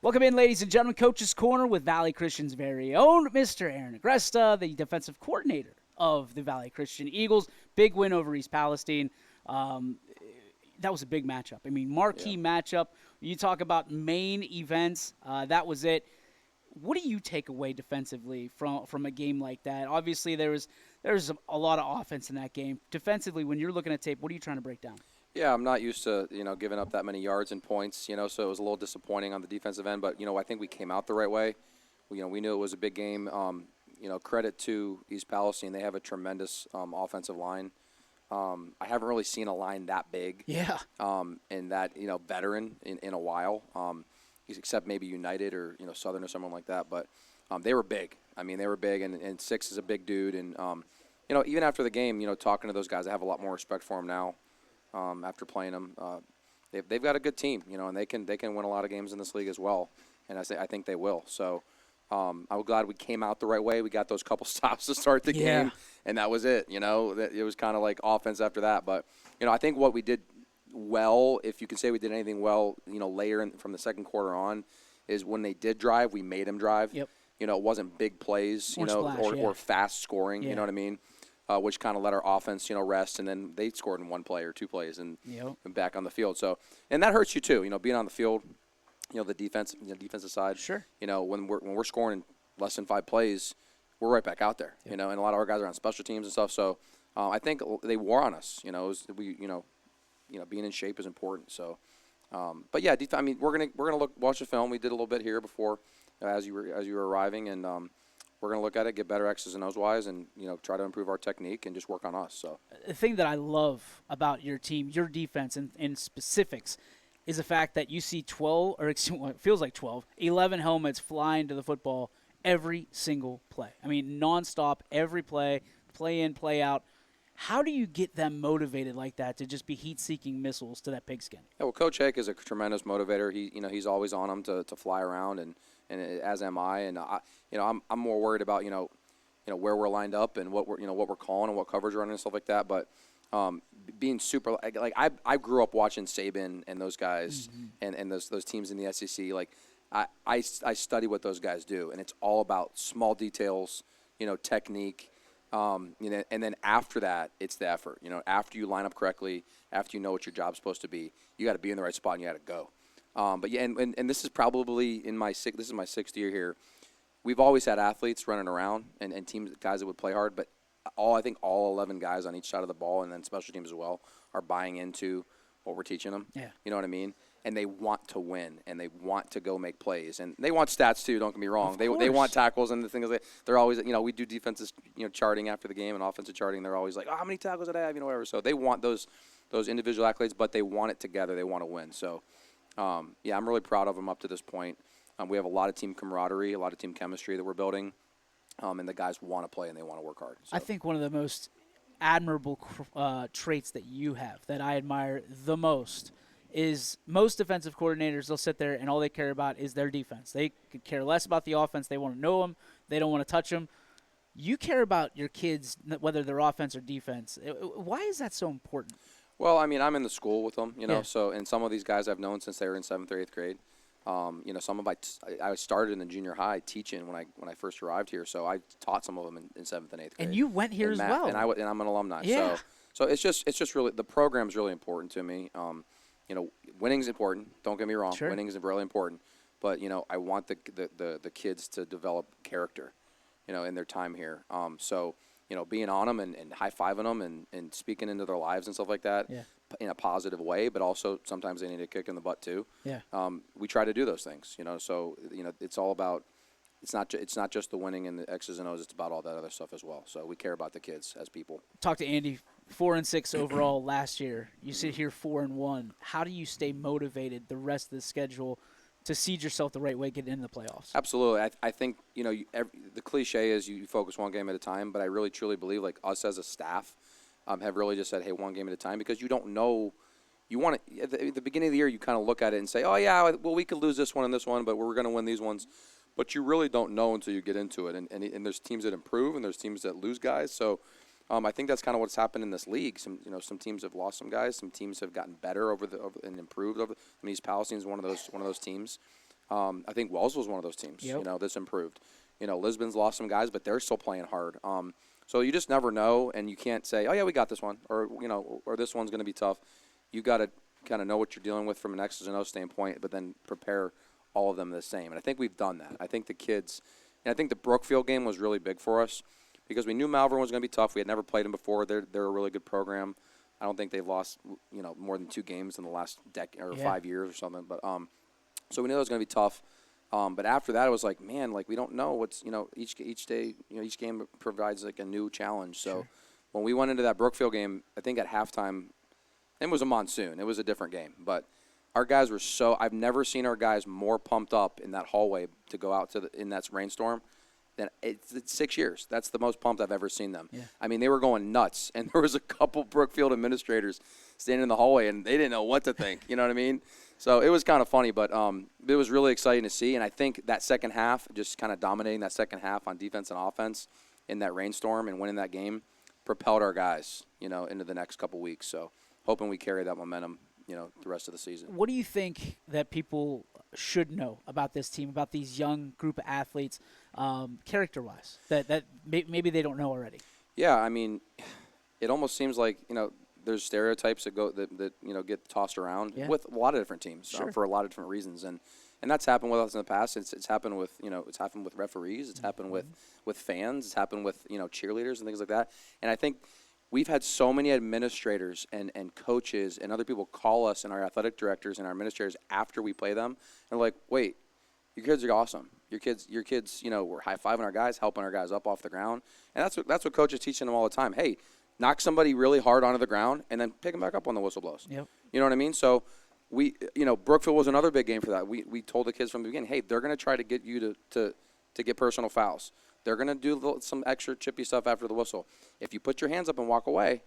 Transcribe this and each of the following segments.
Welcome in, ladies and gentlemen. Coach's Corner with Valley Christian's very own Mr. Aaron Agresta, the defensive coordinator of the Valley Christian Eagles. Big win over East Palestine. That was a big matchup. I mean, marquee matchup. You talk about main events. That was it. What do you take away defensively from a game like that? Obviously, there's a lot of offense in that game. Defensively, when you're looking at tape, what are you trying to break down? Yeah, I'm not used to, giving up that many yards and points, so it was a little disappointing on the defensive end, but, I think we came out the right way. We knew it was a big game. Credit to East Palestine. They have a tremendous offensive line. I haven't really seen a line that big. Yeah. And that, veteran in a while, except maybe United or, Southern or someone like that. But they were big. I mean, they were big, and Six is a big dude. And, even after the game, talking to those guys, I have a lot more respect for them now. After playing them, they've got a good team, and they can win a lot of games in this league as well, and I think they will. So I'm glad we came out the right way. We got those couple stops to start the game, and that was it. It was kind of like offense after that. But I think what we did well, if you can say we did anything well, later from the second quarter on, is when they did drive, we made them drive. Yep. It wasn't big plays, or fast scoring. You know what I mean? Which kind of let our offense, rest, and then they scored in one play or two plays and back on the field. So, and that hurts you too, being on the field, the defensive side. Sure. When we're scoring in less than 5 plays, we're right back out there. And a lot of our guys are on special teams and stuff. So, I think they wore on us. Being in shape is important. So, but yeah, we're gonna watch the film. We did a little bit here before, as you were arriving, and we're going to look at it, get better X's and O's wise, and try to improve our technique and just work on us. So the thing that I love about your team, your defense in specifics, is the fact that you see 12, or it feels like 12, 11 helmets flying to the football every single play. I mean, nonstop, every play in, play out. How do you get them motivated like that to just be heat-seeking missiles to that pigskin? Yeah, well, Coach Hake is a tremendous motivator. He's always on them to fly around, and as am I. And I'm more worried about where we're lined up and what we're calling and what coverage we're running and stuff like that. But being super like I grew up watching Saban and those guys and those teams in the SEC. Like I study what those guys do, and it's all about small details, technique. And then after that, it's the effort. After you line up correctly, after you know what your job's supposed to be, you got to be in the right spot and you got to go. But yeah, and this is probably this is my 6th year here. We've always had athletes running around and teams, guys that would play hard, but I think all 11 guys on each side of the ball and then special teams as well are buying into what we're teaching them. Yeah. You know what I mean? And they want to win, and they want to go make plays, and they want stats too. Don't get me wrong. They want tackles, and the thing is, they're always, we do defenses, charting after the game and offensive charting. They're always like, oh, how many tackles did I have, whatever. So they want those individual accolades, but they want it together. They want to win. So, I'm really proud of them up to this point. We have a lot of team camaraderie, a lot of team chemistry that we're building, and the guys want to play and they want to work hard. So. I think one of the most admirable traits that you have, that I admire the most, is most defensive coordinators, they'll sit there and all they care about is their defense. They could care less about the offense. They want to know them. They don't want to touch them. You care about your kids, whether they're offense or defense. Why is that so important? Well, I'm in the school with them, so, and some of these guys I've known since they were in 7th or 8th grade. Some of I started in the junior high teaching when I first arrived here, so I taught some of them in 7th and 8th grade. And you went here as well. And I'm an alumni. Yeah. So it's just really, the program's really important to me. Winning's important. Don't get me wrong. Sure. Winning is really important. But, I want the kids to develop character, in their time here. Being on them and high-fiving them and speaking into their lives and stuff like that in a positive way, but also sometimes they need a kick in the butt too. Yeah. We try to do those things, so, it's all about, it's not just the winning and the X's and O's, it's about all that other stuff as well. So we care about the kids as people. Talk to Andy, 4-6 overall last year. You sit here 4-1. How do you stay motivated the rest of the schedule to seed yourself the right way, get into the playoffs? Absolutely. I think, the cliche is you focus one game at a time, but I really truly believe, like, us as a staff have really just said, hey, one game at a time, because you don't know. You want to, at the beginning of the year, you kind of look at it and say, oh, yeah, well, we could lose this one and this one, but we're going to win these ones. But you really don't know until you get into it. And there's teams that improve and there's teams that lose guys. So I think that's kind of what's happened in this league. Some teams have lost some guys. Some teams have gotten better and improved. East Palestine is one of those teams. I think Wells was one of those teams, Yep. you know, that's improved. You know, Lisbon's lost some guys, but they're still playing hard. So you just never know, and you can't say, oh, yeah, we got this one, or, you know, or this one's going to be tough. You got to kind of know what you're dealing with from an X's and O's standpoint, but then prepare all of them the same. And I think we've done that. I think the kids, and I think the Brookfield game was really big for us because we knew Malvern was going to be tough. We had never played them before. They're a really good program. I don't think they've lost, you know, more than 2 games in the last decade or 5 years or something. But so we knew it was going to be tough. But after that, it was like, man, like we don't know what's, you know, each day, you know, each game provides like a new challenge. So when we went into that Brookfield game, I think at halftime, it was a monsoon. It was a different game, but our guys were so. I've never seen our guys more pumped up in that hallway to go out to in that rainstorm. It's 6 years. That's the most pumped I've ever seen them. Yeah. I mean, they were going nuts, and there was a couple Brookfield administrators standing in the hallway, and they didn't know what to think. You know what I mean? So it was kind of funny, but it was really exciting to see. And I think that second half, just kind of dominating that second half on defense and offense in that rainstorm and winning that game, propelled our guys, you know, into the next couple weeks. So hoping we carry that momentum, you know, the rest of the season. What do you think that people should know about this team, about these young group of athletes, character-wise, that maybe they don't know already? Yeah, I mean, it almost seems like, you know, there's stereotypes that you know get tossed around with a lot of different teams for a lot of different reasons, and that's happened with us in the past. It's happened with, you know, it's happened with referees, it's happened with fans, it's happened with, you know, cheerleaders and things like that. And I think we've had so many administrators and coaches and other people call us and our athletic directors and our administrators after we play them and like, wait, your kids are awesome. Your kids, you know, we're high-fiving our guys, helping our guys up off the ground. And that's what coaches teaching them all the time. Hey, knock somebody really hard onto the ground and then pick them back up when the whistle blows. Yep. You know what I mean? So we, you know, Brookfield was another big game for that. We told the kids from the beginning, hey, they're going to try to get you to get personal fouls. They're going to do some extra chippy stuff after the whistle. If you put your hands up and walk away,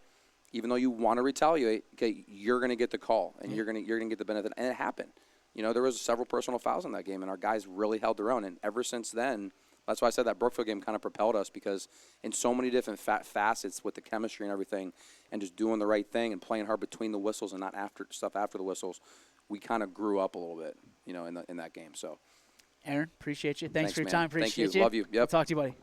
even though you want to retaliate, okay, you're going to get the call and you're going to get the benefit. And it happened. You know, there was several personal fouls in that game, and our guys really held their own. And ever since then, that's why I said that Brookfield game kind of propelled us, because in so many different facets with the chemistry and everything and just doing the right thing and playing hard between the whistles and not after the whistles, we kind of grew up a little bit, you know, in that game. So, Aaron, appreciate you. Thanks for your man. time. Appreciate Thank you. Love you. Yep. We'll talk to you, buddy.